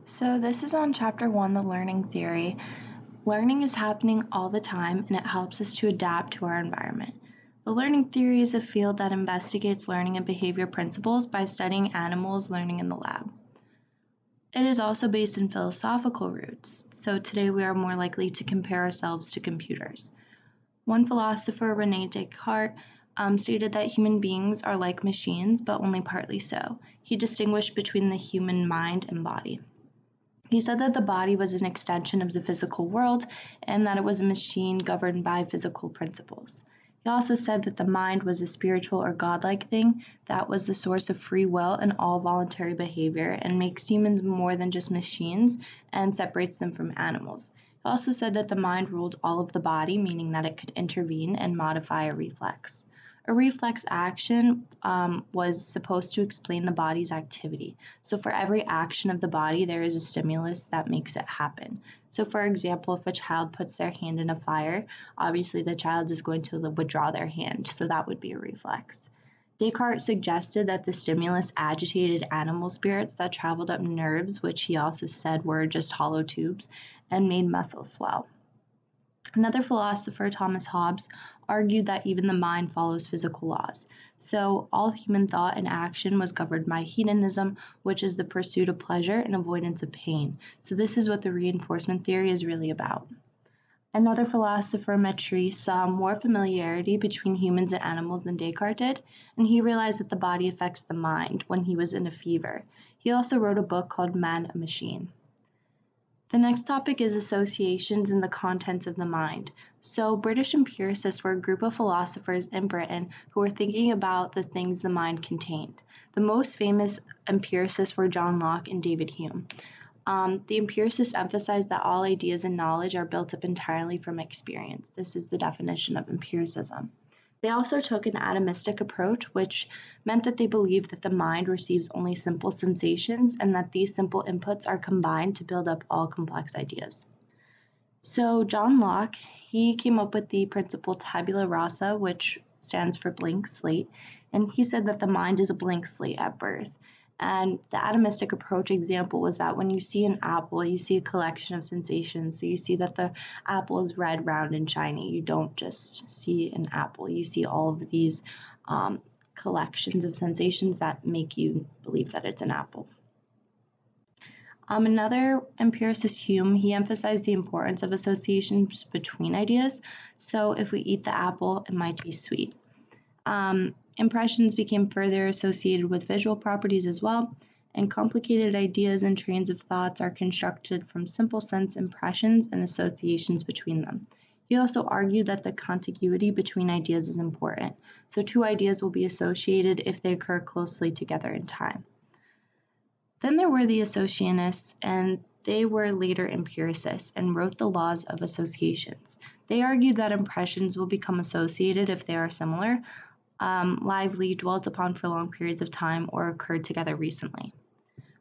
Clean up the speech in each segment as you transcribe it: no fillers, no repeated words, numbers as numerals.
So, this is on chapter one, the learning theory. Learning is happening all the time and it helps us to adapt to our environment. The learning theory is a field that investigates learning and behavior principles by studying animals learning in the lab. It is also based in philosophical roots, so today we are more likely to compare ourselves to computers. One philosopher, Rene Descartes, stated that human beings are like machines, but only partly so. He distinguished between the human mind and body. He said that the body was an extension of the physical world and that it was a machine governed by physical principles. He also said that the mind was a spiritual or godlike thing that was the source of free will and all voluntary behavior and makes humans more than just machines and separates them from animals. He also said that the mind ruled all of the body, meaning that it could intervene and modify a reflex. A reflex action was supposed to explain the body's activity. So for every action of the body, there is a stimulus that makes it happen. So for example, if a child puts their hand in a fire, obviously the child is going to withdraw their hand. So that would be a reflex. Descartes suggested that the stimulus agitated animal spirits that traveled up nerves, which he also said were just hollow tubes, and made muscles swell. Another philosopher, Thomas Hobbes, argued that even the mind follows physical laws. So all human thought and action was governed by hedonism, which is the pursuit of pleasure and avoidance of pain. So this is what the reinforcement theory is really about. Another philosopher, Maitreyi, saw more familiarity between humans and animals than Descartes did, and he realized that the body affects the mind when he was in a fever. He also wrote a book called Man a Machine. The next topic is associations and the contents of the mind. So, British empiricists were a group of philosophers in Britain who were thinking about the things the mind contained. The most famous empiricists were John Locke and David Hume. The empiricists emphasized that all ideas and knowledge are built up entirely from experience. This is the definition of empiricism. They also took an atomistic approach, which meant that they believed that the mind receives only simple sensations and that these simple inputs are combined to build up all complex ideas. So John Locke, he came up with the principle tabula rasa, which stands for blank slate, and he said that the mind is a blank slate at birth. And the atomistic approach example was that when you see an apple, you see a collection of sensations. So you see that the apple is red, round, and shiny. You don't just see an apple. You see all of these collections of sensations that make you believe that it's an apple. Another empiricist, Hume, he emphasized the importance of associations between ideas. So if we eat the apple, it might taste sweet. Impressions became further associated with visual properties as well, and complicated ideas and trains of thoughts are constructed from simple sense impressions and associations between them. He also argued that the contiguity between ideas is important, so two ideas will be associated if they occur closely together in time. Then there were the associationists, and they were later empiricists and wrote the laws of associations. They argued that impressions will become associated if they are similar, lively, dwelt upon for long periods of time, or occurred together recently.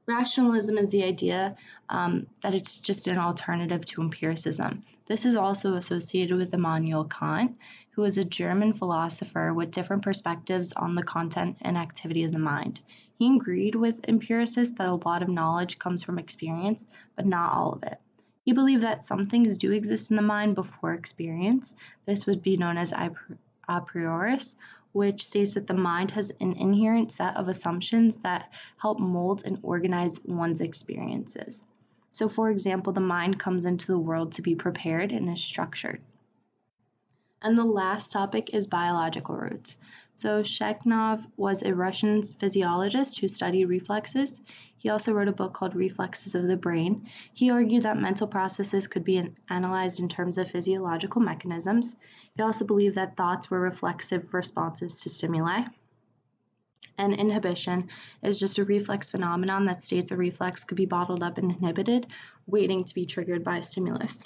Rationalism is the idea that it's just an alternative to empiricism. This is also associated with Immanuel Kant, who is a German philosopher with different perspectives on the content and activity of the mind. He agreed with empiricists that a lot of knowledge comes from experience, but not all of it. He believed that some things do exist in the mind before experience. This would be known as a prioris, which states that the mind has an inherent set of assumptions that help mold and organize one's experiences. So, for example, the mind comes into the world to be prepared and is structured. And the last topic is biological roots. So Shekhnov was a Russian physiologist who studied reflexes. He also wrote a book called Reflexes of the Brain. He argued that mental processes could be analyzed in terms of physiological mechanisms. He also believed that thoughts were reflexive responses to stimuli. And inhibition is just a reflex phenomenon that states a reflex could be bottled up and inhibited, waiting to be triggered by a stimulus.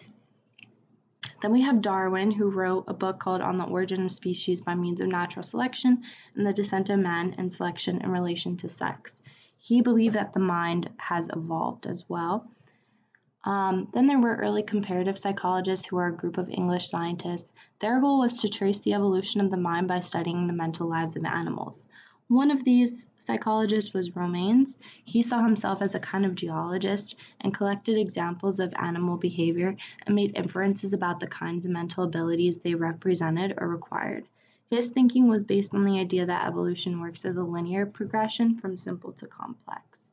Then we have Darwin, who wrote a book called On the Origin of Species by Means of Natural Selection and the Descent of Man and Selection in Relation to Sex. He believed that the mind has evolved as well. Then there were early comparative psychologists who are a group of English scientists. Their goal was to trace the evolution of the mind by studying the mental lives of animals. One of these psychologists was Romanes. He saw himself as a kind of geologist and collected examples of animal behavior and made inferences about the kinds of mental abilities they represented or required. His thinking was based on the idea that evolution works as a linear progression from simple to complex.